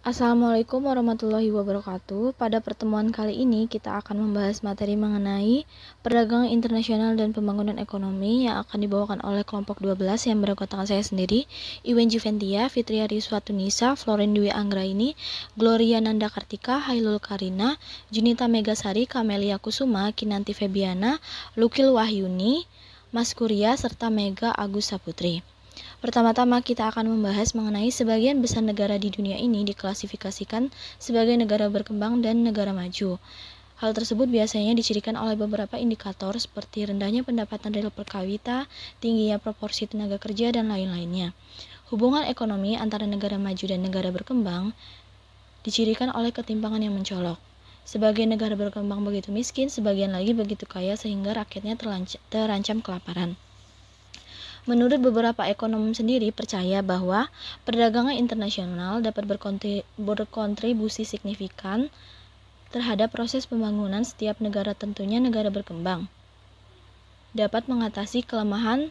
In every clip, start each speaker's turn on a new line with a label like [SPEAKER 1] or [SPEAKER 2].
[SPEAKER 1] Assalamualaikum warahmatullahi wabarakatuh. Pada pertemuan kali ini kita akan membahas materi mengenai perdagangan internasional dan pembangunan ekonomi yang akan dibawakan oleh kelompok 12 yang beranggotakan saya sendiri, Iwen Juventia, Fitria Rizwatunisa, Floren Dwi Anggraini, Gloria Nanda Kartika, Hailul Karina, Junita Megasari, Kamelia Kusuma, Kinanti Febiana, Lukil Wahyuni, Mas Kurya, serta Mega Agus Saputri. Pertama-tama kita akan membahas mengenai sebagian besar negara di dunia ini diklasifikasikan sebagai negara berkembang dan negara maju. Hal tersebut biasanya dicirikan oleh beberapa indikator seperti rendahnya pendapatan real per kapita, tingginya proporsi tenaga kerja, dan lain-lainnya. Hubungan ekonomi antara negara maju dan negara berkembang dicirikan oleh ketimpangan yang mencolok. Sebagian negara berkembang begitu miskin, sebagian lagi begitu kaya sehingga rakyatnya terancam kelaparan. Menurut beberapa ekonom sendiri percaya bahwa perdagangan internasional dapat berkontribusi signifikan terhadap proses pembangunan setiap negara, tentunya negara berkembang. Dapat mengatasi kelemahan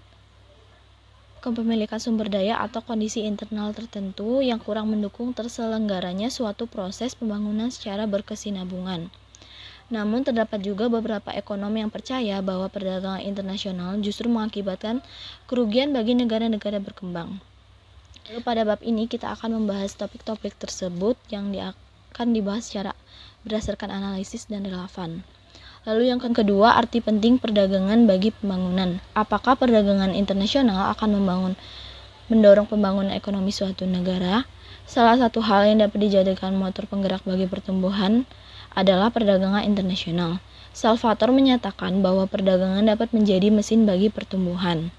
[SPEAKER 1] kepemilikan sumber daya atau kondisi internal tertentu yang kurang mendukung terselenggaranya suatu proses pembangunan secara berkesinambungan. Namun terdapat juga beberapa ekonom yang percaya bahwa perdagangan internasional justru mengakibatkan kerugian bagi negara-negara berkembang. Lalu pada bab ini kita akan membahas topik-topik tersebut yang akan dibahas secara berdasarkan analisis dan relevan. Lalu yang kedua, arti penting perdagangan bagi pembangunan. Apakah perdagangan internasional akan mendorong pembangunan ekonomi suatu negara? Salah satu hal yang dapat dijadikan motor penggerak bagi pertumbuhan adalah perdagangan internasional. Salvatore menyatakan bahwa perdagangan dapat menjadi mesin bagi pertumbuhan.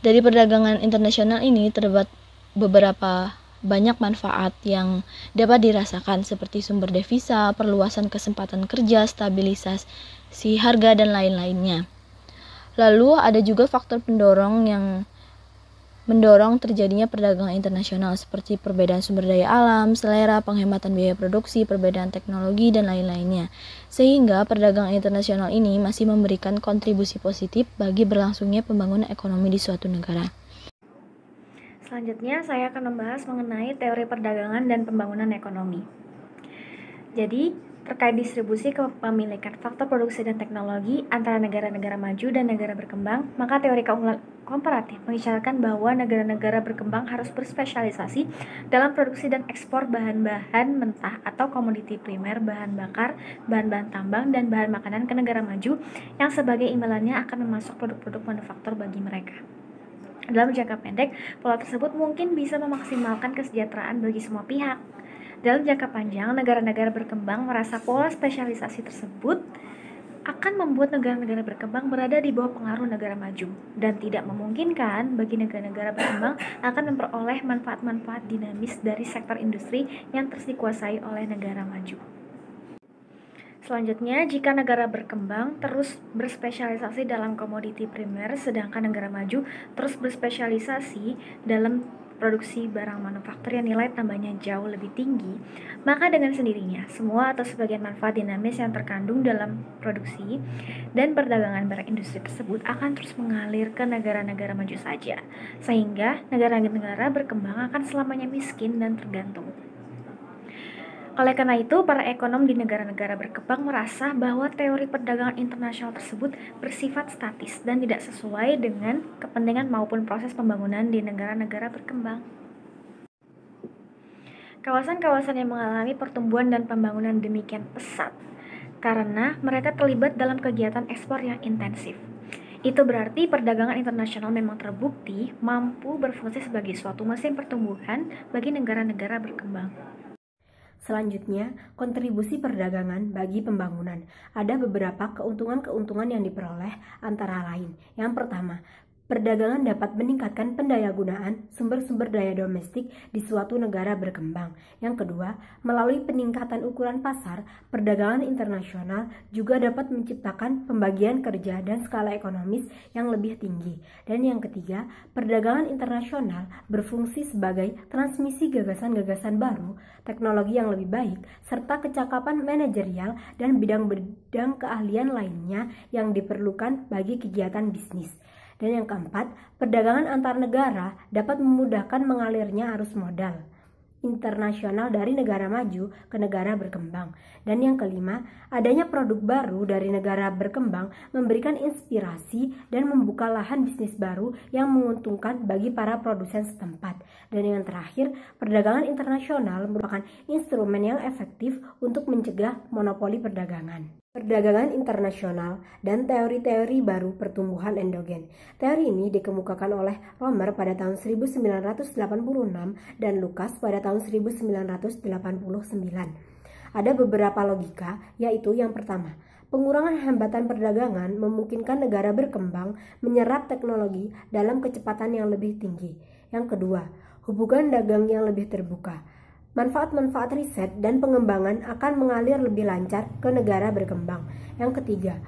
[SPEAKER 1] Dari perdagangan internasional ini terdapat beberapa banyak manfaat yang dapat dirasakan seperti sumber devisa, perluasan kesempatan kerja, stabilisasi harga, dan lain-lainnya. Lalu ada juga faktor pendorong yang mendorong terjadinya perdagangan internasional seperti perbedaan sumber daya alam, selera, penghematan biaya produksi, perbedaan teknologi, dan lain-lainnya. Sehingga perdagangan internasional ini masih memberikan kontribusi positif bagi berlangsungnya pembangunan ekonomi di suatu negara.
[SPEAKER 2] Selanjutnya saya akan membahas mengenai teori perdagangan dan pembangunan ekonomi. Jadi, terkait distribusi kepemilikan faktor produksi dan teknologi antara negara-negara maju dan negara berkembang, maka teori keunggulan komparatif mengisyaratkan bahwa negara-negara berkembang harus berspesialisasi dalam produksi dan ekspor bahan-bahan mentah atau komoditi primer, bahan bakar, bahan-bahan tambang, dan bahan makanan ke negara maju yang sebagai imbalannya akan memasok produk-produk manufaktur bagi mereka. Dalam jangka pendek, pola tersebut mungkin bisa memaksimalkan kesejahteraan bagi semua pihak. Dalam jangka panjang, negara-negara berkembang merasa pola spesialisasi tersebut akan membuat negara-negara berkembang berada di bawah pengaruh negara maju dan tidak memungkinkan bagi negara-negara berkembang akan memperoleh manfaat-manfaat dinamis dari sektor industri yang terus dikuasai oleh negara maju. Selanjutnya, jika negara berkembang terus berspesialisasi dalam komoditi primer, sedangkan negara maju terus berspesialisasi dalam produksi barang manufaktur yang nilai tambahnya jauh lebih tinggi, maka dengan sendirinya semua atau sebagian manfaat dinamis yang terkandung dalam produksi dan perdagangan barang industri tersebut akan terus mengalir ke negara-negara maju saja, sehingga negara-negara berkembang akan selamanya miskin dan tergantung. Oleh karena itu, para ekonom di negara-negara berkembang merasa bahwa teori perdagangan internasional tersebut bersifat statis dan tidak sesuai dengan kepentingan maupun proses pembangunan di negara-negara berkembang. Kawasan-kawasan yang mengalami pertumbuhan dan pembangunan demikian pesat karena mereka terlibat dalam kegiatan ekspor yang intensif. Itu berarti perdagangan internasional memang terbukti mampu berfungsi sebagai suatu mesin pertumbuhan bagi negara-negara berkembang.
[SPEAKER 3] Selanjutnya, kontribusi perdagangan bagi pembangunan. Ada beberapa keuntungan-keuntungan yang diperoleh antara lain. Yang pertama, perdagangan dapat meningkatkan pendayagunaan sumber-sumber daya domestik di suatu negara berkembang. Yang kedua, melalui peningkatan ukuran pasar, perdagangan internasional juga dapat menciptakan pembagian kerja dan skala ekonomis yang lebih tinggi. Dan yang ketiga, perdagangan internasional berfungsi sebagai transmisi gagasan-gagasan baru, teknologi yang lebih baik, serta kecakapan manajerial dan bidang-bidang keahlian lainnya yang diperlukan bagi kegiatan bisnis. Dan yang keempat, perdagangan antar negara dapat memudahkan mengalirnya arus modal. internasional dari negara maju ke negara berkembang. Dan yang kelima, adanya produk baru dari negara berkembang memberikan inspirasi dan membuka lahan bisnis baru yang menguntungkan bagi para produsen setempat. Dan yang terakhir, perdagangan internasional merupakan instrumen yang efektif untuk mencegah monopoli perdagangan. Perdagangan internasional dan teori-teori baru pertumbuhan endogen. Teori ini dikemukakan oleh Romer pada tahun 1986 dan Lucas pada tahun 1989. Ada beberapa logika, yaitu yang pertama, pengurangan hambatan perdagangan memungkinkan negara berkembang menyerap teknologi dalam kecepatan yang lebih tinggi. Yang kedua, hubungan dagang yang lebih terbuka. Manfaat-manfaat riset dan pengembangan akan mengalir lebih lancar ke negara berkembang. Yang ketiga,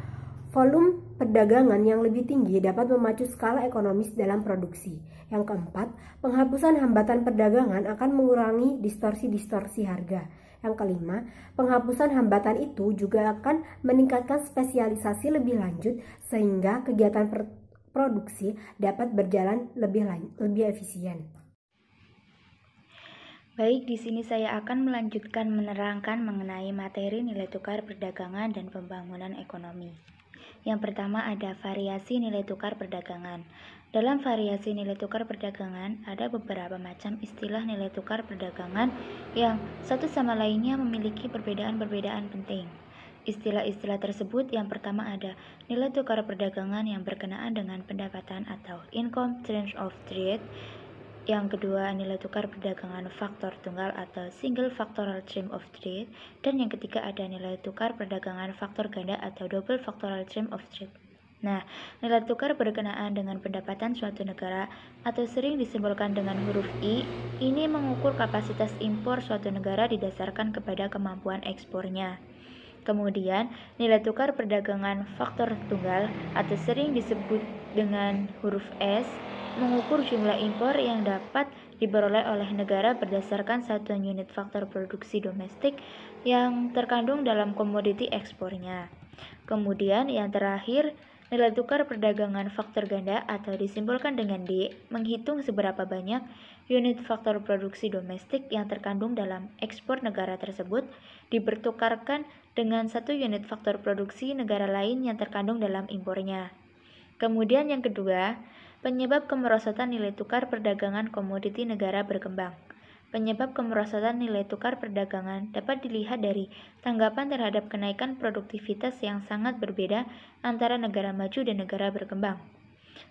[SPEAKER 3] volume perdagangan yang lebih tinggi dapat memacu skala ekonomis dalam produksi. Yang keempat, penghapusan hambatan perdagangan akan mengurangi distorsi-distorsi harga. Yang kelima, penghapusan hambatan itu juga akan meningkatkan spesialisasi lebih lanjut sehingga kegiatan produksi dapat berjalan lebih efisien.
[SPEAKER 4] Baik, di sini saya akan melanjutkan menerangkan mengenai materi nilai tukar perdagangan dan pembangunan ekonomi. Yang pertama ada variasi nilai tukar perdagangan. Dalam variasi nilai tukar perdagangan, ada beberapa macam istilah nilai tukar perdagangan yang satu sama lainnya memiliki perbedaan-perbedaan penting. Istilah-istilah tersebut yang pertama ada nilai tukar perdagangan yang berkenaan dengan pendapatan atau income terms of trade. Yang kedua, nilai tukar perdagangan faktor tunggal atau single factorial term of trade. Dan yang ketiga ada nilai tukar perdagangan faktor ganda atau double factorial term of trade. Nah, nilai tukar berkenaan dengan pendapatan suatu negara atau sering disimbolkan dengan huruf I, ini mengukur kapasitas impor suatu negara didasarkan kepada kemampuan ekspornya. Kemudian, nilai tukar perdagangan faktor tunggal atau sering disebut dengan huruf S mengukur jumlah impor yang dapat diperoleh oleh negara berdasarkan satuan unit faktor produksi domestik yang terkandung dalam komoditi ekspornya. Kemudian yang terakhir, nilai tukar perdagangan faktor ganda atau disimbolkan dengan D menghitung seberapa banyak unit faktor produksi domestik yang terkandung dalam ekspor negara tersebut dipertukarkan dengan satu unit faktor produksi negara lain yang terkandung dalam impornya. Kemudian yang kedua, penyebab kemerosotan nilai tukar perdagangan komoditi negara berkembang. Penyebab kemerosotan nilai tukar perdagangan dapat dilihat dari tanggapan terhadap kenaikan produktivitas yang sangat berbeda antara negara maju dan negara berkembang.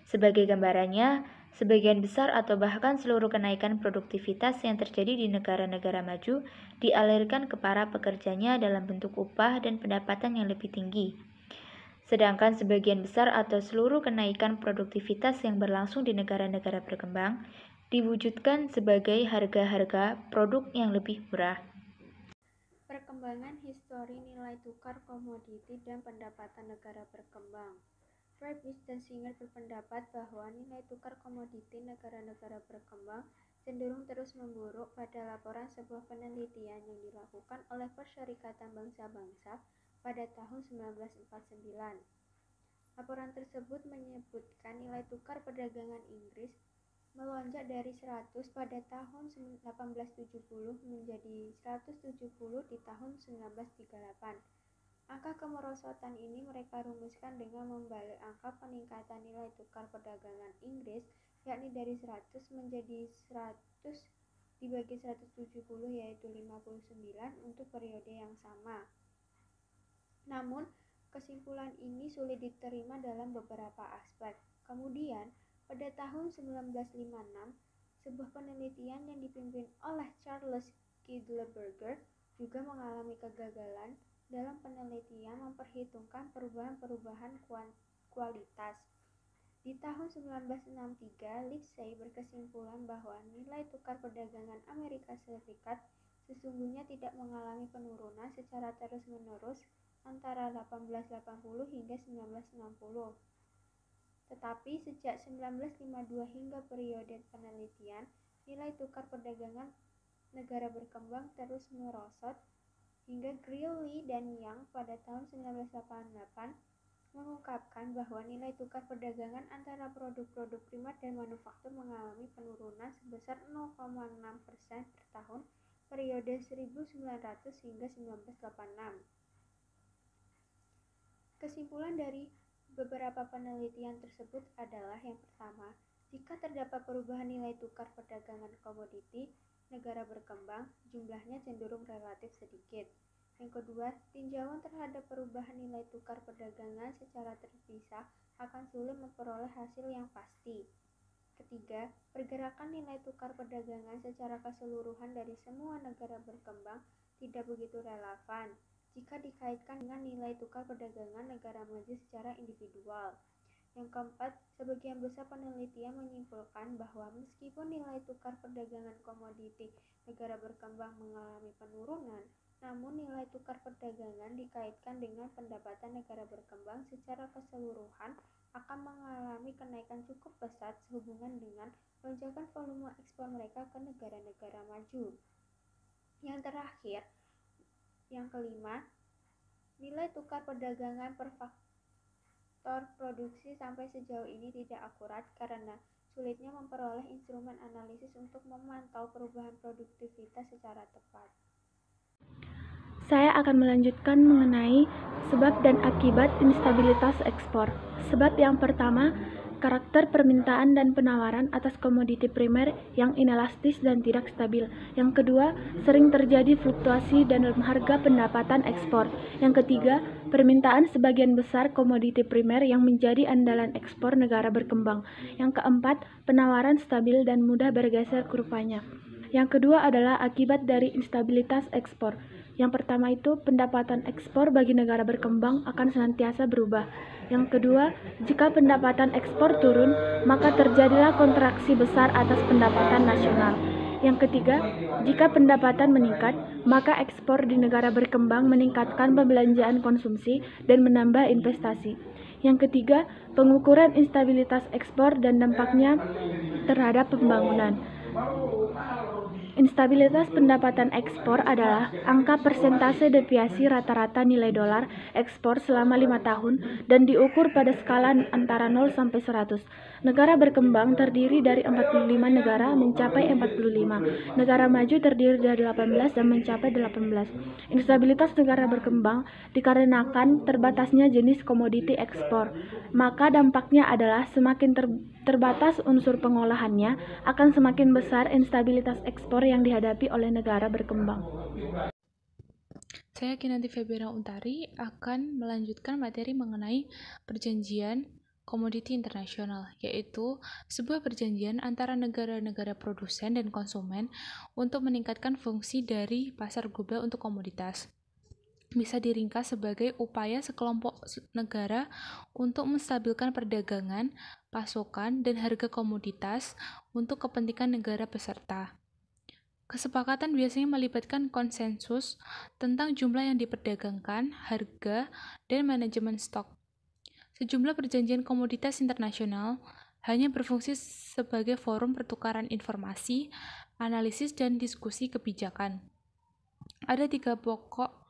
[SPEAKER 4] Sebagai gambarannya, sebagian besar atau bahkan seluruh kenaikan produktivitas yang terjadi di negara-negara maju dialirkan ke para pekerjanya dalam bentuk upah dan pendapatan yang lebih tinggi. Sedangkan sebagian besar atau seluruh kenaikan produktivitas yang berlangsung di negara-negara berkembang diwujudkan sebagai harga-harga produk yang lebih murah.
[SPEAKER 5] Perkembangan histori nilai tukar komoditi dan pendapatan negara berkembang. Travis dan Singer berpendapat bahwa nilai tukar komoditi negara-negara berkembang cenderung terus memburuk pada laporan sebuah penelitian yang dilakukan oleh Perserikatan Bangsa-Bangsa pada tahun 1949. Laporan tersebut menyebutkan nilai tukar perdagangan Inggris melonjak dari 100 pada tahun 1870 menjadi 170 di tahun 1938. Angka kemerosotan ini mereka rumuskan dengan membalik angka peningkatan nilai tukar perdagangan Inggris, yakni dari 100 menjadi 100 dibagi 170 yaitu 59 untuk periode yang sama. Namun, kesimpulan ini sulit diterima dalam beberapa aspek. Kemudian, pada tahun 1956, sebuah penelitian yang dipimpin oleh Charles Kindleberger juga mengalami kegagalan dalam penelitian memperhitungkan perubahan-perubahan kualitas. Di tahun 1963, Livesey berkesimpulan bahwa nilai tukar perdagangan Amerika Serikat sesungguhnya tidak mengalami penurunan secara terus-menerus antara 1880 hingga 1960. Tetapi sejak 1952 hingga periode penelitian, nilai tukar perdagangan negara berkembang terus merosot hingga Greeley dan Young pada tahun 1988 mengungkapkan bahwa nilai tukar perdagangan antara produk-produk primer dan manufaktur mengalami penurunan sebesar 0,6% per tahun periode 1900 hingga 1986. Kesimpulan dari beberapa penelitian tersebut adalah yang pertama, jika terdapat perubahan nilai tukar perdagangan komoditi negara berkembang, jumlahnya cenderung relatif sedikit. Yang kedua, tinjauan terhadap perubahan nilai tukar perdagangan secara terpisah akan sulit memperoleh hasil yang pasti. Ketiga, pergerakan nilai tukar perdagangan secara keseluruhan dari semua negara berkembang tidak begitu relevan jika dikaitkan dengan nilai tukar perdagangan negara maju secara individual. Yang keempat, sebagian besar penelitian menyimpulkan bahwa meskipun nilai tukar perdagangan komoditi negara berkembang mengalami penurunan, namun nilai tukar perdagangan dikaitkan dengan pendapatan negara berkembang secara keseluruhan akan mengalami kenaikan cukup pesat sehubungan dengan lonjakan volume ekspor mereka ke negara-negara maju. Yang terakhir, yang kelima, nilai tukar perdagangan per faktor produksi sampai sejauh ini tidak akurat karena sulitnya memperoleh instrumen analisis untuk memantau perubahan produktivitas secara tepat.
[SPEAKER 6] Saya akan melanjutkan mengenai sebab dan akibat instabilitas ekspor. Sebab yang pertama, karakter permintaan dan penawaran atas komoditi primer yang inelastis dan tidak stabil. Yang kedua, sering terjadi fluktuasi dalam harga pendapatan ekspor. Yang ketiga, permintaan sebagian besar komoditi primer yang menjadi andalan ekspor negara berkembang. Yang keempat, penawaran stabil dan mudah bergeser kurvanya. Yang kedua adalah akibat dari instabilitas ekspor. Yang pertama itu, pendapatan ekspor bagi negara berkembang akan senantiasa berubah. Yang kedua, jika pendapatan ekspor turun, maka terjadilah kontraksi besar atas pendapatan nasional. Yang ketiga, jika pendapatan meningkat, maka ekspor di negara berkembang meningkatkan pembelanjaan konsumsi dan menambah investasi. Yang ketiga, pengukuran instabilitas ekspor dan dampaknya terhadap pembangunan. Instabilitas pendapatan ekspor adalah angka persentase deviasi rata-rata nilai dolar ekspor selama 5 tahun dan diukur pada skala antara 0 sampai 100. Negara berkembang terdiri dari 45 negara mencapai 45. Negara maju terdiri dari 18 dan mencapai 18. Instabilitas negara berkembang dikarenakan terbatasnya jenis komoditi ekspor. Maka dampaknya adalah semakin terbatas unsur pengolahannya, akan semakin besar instabilitas ekspor yang dihadapi oleh negara berkembang.
[SPEAKER 1] Saya Kinanti Febiana Untari akan melanjutkan materi mengenai perjanjian komoditi internasional, yaitu sebuah perjanjian antara negara-negara produsen dan konsumen untuk meningkatkan fungsi dari pasar global untuk komoditas. Bisa diringkas sebagai upaya sekelompok negara untuk menstabilkan perdagangan, pasokan, dan harga komoditas untuk kepentingan negara peserta. Kesepakatan biasanya melibatkan konsensus tentang jumlah yang diperdagangkan, harga, dan manajemen stok. Sejumlah perjanjian komoditas internasional hanya berfungsi sebagai forum pertukaran informasi, analisis, dan diskusi kebijakan. Ada 3 pokok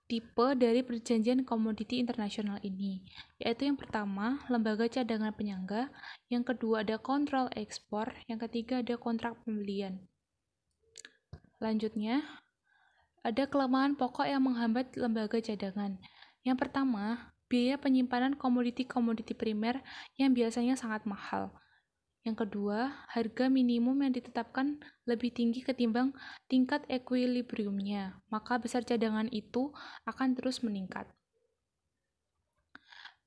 [SPEAKER 1] tipe dari perjanjian komoditi internasional ini, yaitu yang pertama, lembaga cadangan penyangga, yang kedua ada kontrol ekspor, yang ketiga ada kontrak pembelian. Selanjutnya, ada kelemahan pokok yang menghambat lembaga cadangan. Yang pertama, biaya penyimpanan komoditi-komoditi primer yang biasanya sangat mahal. Yang kedua, harga minimum yang ditetapkan lebih tinggi ketimbang tingkat ekuilibriumnya, maka besar cadangan itu akan terus meningkat.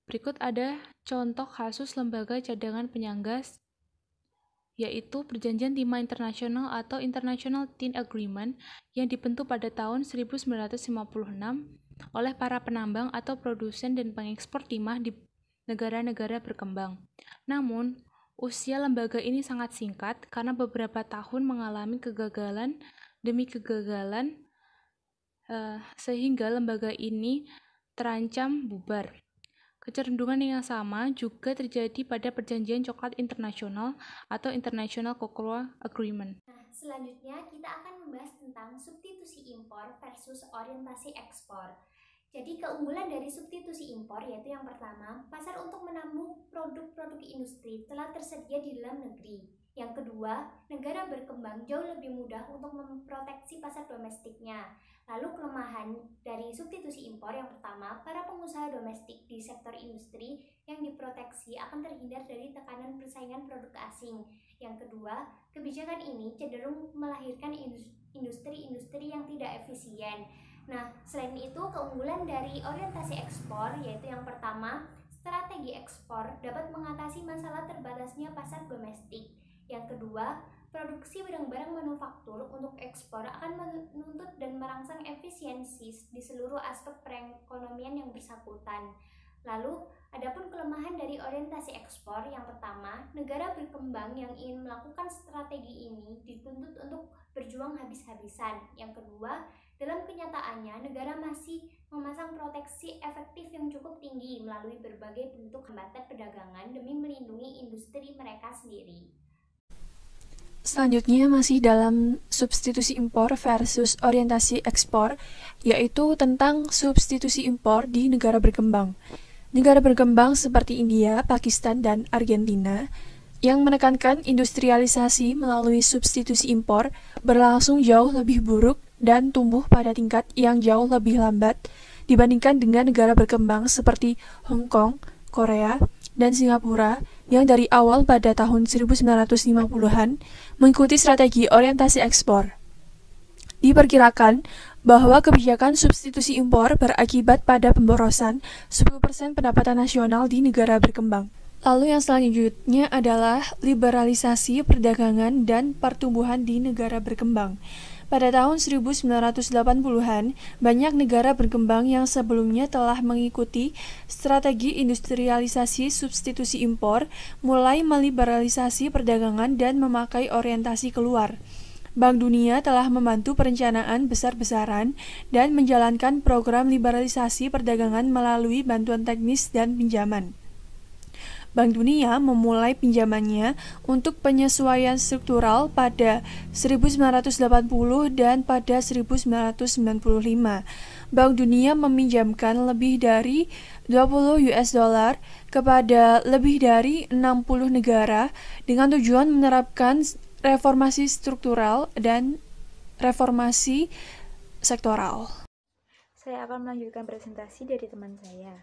[SPEAKER 1] Berikut ada contoh kasus lembaga cadangan penyangga, yaitu Perjanjian Timah Internasional atau International Tin Agreement yang dibentuk pada tahun 1956 oleh para penambang atau produsen dan pengekspor timah di negara-negara berkembang. Namun, usia lembaga ini sangat singkat karena beberapa tahun mengalami kegagalan demi kegagalan, sehingga lembaga ini terancam bubar. Kecenderungan yang sama juga terjadi pada Perjanjian Coklat Internasional atau International Cocoa Agreement.
[SPEAKER 7] Selanjutnya kita akan membahas tentang substitusi impor versus orientasi ekspor. Jadi keunggulan dari substitusi impor yaitu yang pertama, pasar untuk menampung produk-produk industri telah tersedia di dalam negeri. Yang kedua, negara berkembang jauh lebih mudah untuk memproteksi pasar domestiknya. Lalu kelemahan dari substitusi impor yang pertama, para pengusaha domestik di sektor industri yang diproteksi akan terhindar dari tekanan persaingan produk asing. Yang kedua, kebijakan ini cenderung melahirkan industri-industri yang tidak efisien. Nah, selain itu keunggulan dari orientasi ekspor yaitu yang pertama, strategi ekspor dapat mengatasi masalah terbatasnya pasar domestik. Yang kedua, produksi barang-barang manufaktur untuk ekspor akan menuntut dan merangsang efisiensi di seluruh aspek perekonomian yang bersangkutan. Lalu, adapun kelemahan dari orientasi ekspor, yang pertama, negara berkembang yang ingin melakukan strategi ini dituntut untuk berjuang habis-habisan. Yang kedua, dalam kenyataannya, negara masih memasang proteksi efektif yang cukup tinggi melalui berbagai bentuk hambatan perdagangan demi melindungi industri mereka sendiri.
[SPEAKER 8] Selanjutnya masih dalam substitusi impor versus orientasi ekspor, yaitu tentang substitusi impor di negara berkembang. Negara berkembang seperti India, Pakistan, dan Argentina yang menekankan industrialisasi melalui substitusi impor berlangsung jauh lebih buruk dan tumbuh pada tingkat yang jauh lebih lambat dibandingkan dengan negara berkembang seperti Hong Kong, Korea, dan Singapura yang dari awal pada tahun 1950-an mengikuti strategi orientasi ekspor. Diperkirakan bahwa kebijakan substitusi impor berakibat pada pemborosan 10% pendapatan nasional di negara berkembang. Lalu yang selanjutnya adalah liberalisasi perdagangan dan pertumbuhan di negara berkembang. Pada tahun 1980-an, banyak negara berkembang yang sebelumnya telah mengikuti strategi industrialisasi substitusi impor mulai meliberalisasi perdagangan dan memakai orientasi keluar. Bank Dunia telah membantu perencanaan besar-besaran dan menjalankan program liberalisasi perdagangan melalui bantuan teknis dan pinjaman. Bank Dunia memulai pinjamannya untuk penyesuaian struktural pada 1980 dan pada 1995. Bank Dunia meminjamkan lebih dari 20 US dollar kepada lebih dari 60 negara dengan tujuan menerapkan reformasi struktural dan reformasi sektoral.
[SPEAKER 4] Saya akan melanjutkan presentasi dari teman saya.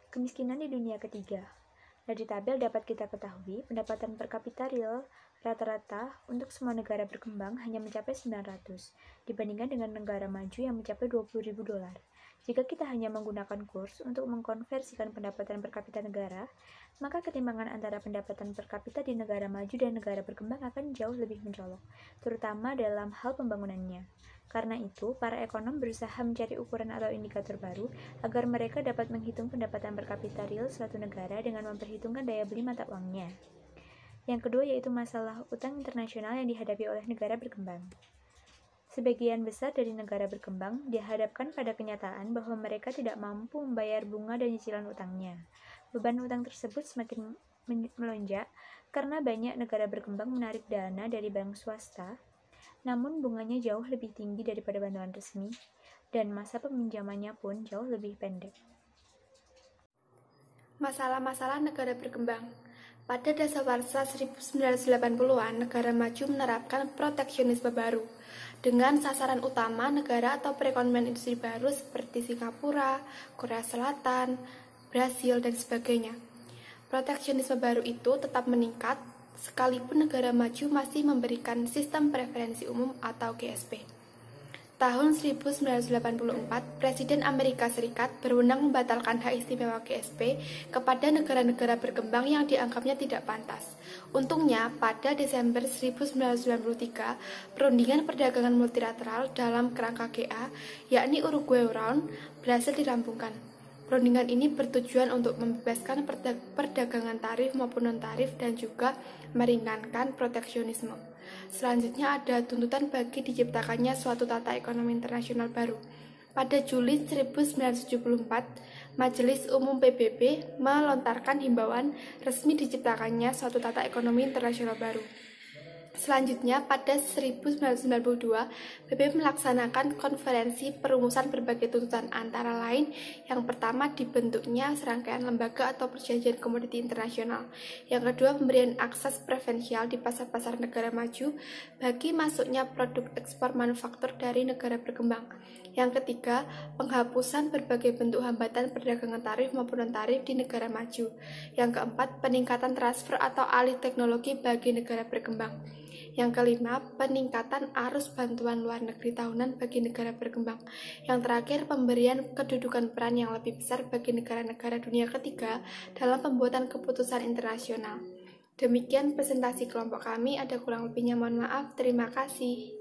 [SPEAKER 4] Kemiskinan di dunia ketiga. Dari tabel dapat kita ketahui, pendapatan per kapita real rata-rata untuk semua negara berkembang hanya mencapai 900, dibandingkan dengan negara maju yang mencapai 20.000 dolar. Jika kita hanya menggunakan kurs untuk mengkonversikan pendapatan per kapita negara, maka ketimbangan antara pendapatan per kapita di negara maju dan negara berkembang akan jauh lebih mencolok, terutama dalam hal pembangunannya. Karena itu, para ekonom berusaha mencari ukuran atau indikator baru agar mereka dapat menghitung pendapatan per kapita real suatu negara dengan memperhitungkan daya beli mata uangnya. Yang kedua yaitu masalah utang internasional yang dihadapi oleh negara berkembang. Sebagian besar dari negara berkembang dihadapkan pada kenyataan bahwa mereka tidak mampu membayar bunga dan cicilan utangnya. Beban utang tersebut semakin melonjak karena banyak negara berkembang menarik dana dari bank swasta, namun bunganya jauh lebih tinggi daripada bantuan resmi, dan masa peminjamannya pun jauh lebih pendek.
[SPEAKER 9] Masalah-masalah negara berkembang. Pada dasawarsa 1980-an, negara maju menerapkan proteksionisme baru, dengan sasaran utama negara atau perekonomian industri baru seperti Singapura, Korea Selatan, Brasil, dan sebagainya. Proteksionisme baru itu tetap meningkat, sekalipun negara maju masih memberikan sistem preferensi umum atau GSP. Tahun 1984, Presiden Amerika Serikat berwenang membatalkan hak istimewa GSP kepada negara-negara berkembang yang dianggapnya tidak pantas. Untungnya, pada Desember 1993, perundingan perdagangan multilateral dalam kerangka GA, yakni Uruguay Round, berhasil dirampungkan. Perundingan ini bertujuan untuk membebaskan perdagangan tarif maupun non-tarif dan juga meringankan proteksionisme. Selanjutnya ada tuntutan bagi diciptakannya suatu tata ekonomi internasional baru. Pada Juli 1974, Majelis Umum PBB melontarkan himbauan resmi diciptakannya suatu tata ekonomi internasional baru. Selanjutnya, pada 1992, PBB melaksanakan konferensi perumusan berbagai tuntutan, antara lain yang pertama dibentuknya serangkaian lembaga atau perjanjian komoditi internasional. Yang kedua, pemberian akses preferensial di pasar-pasar negara maju bagi masuknya produk ekspor manufaktur dari negara berkembang. Yang ketiga, penghapusan berbagai bentuk hambatan perdagangan tarif maupun non-tarif di negara maju. Yang keempat, peningkatan transfer atau alih teknologi bagi negara berkembang. Yang kelima, peningkatan arus bantuan luar negeri tahunan bagi negara berkembang. Yang terakhir, pemberian kedudukan peran yang lebih besar bagi negara-negara dunia ketiga dalam pembuatan keputusan internasional. Demikian presentasi kelompok kami, ada kurang lebihnya mohon maaf. Terima kasih.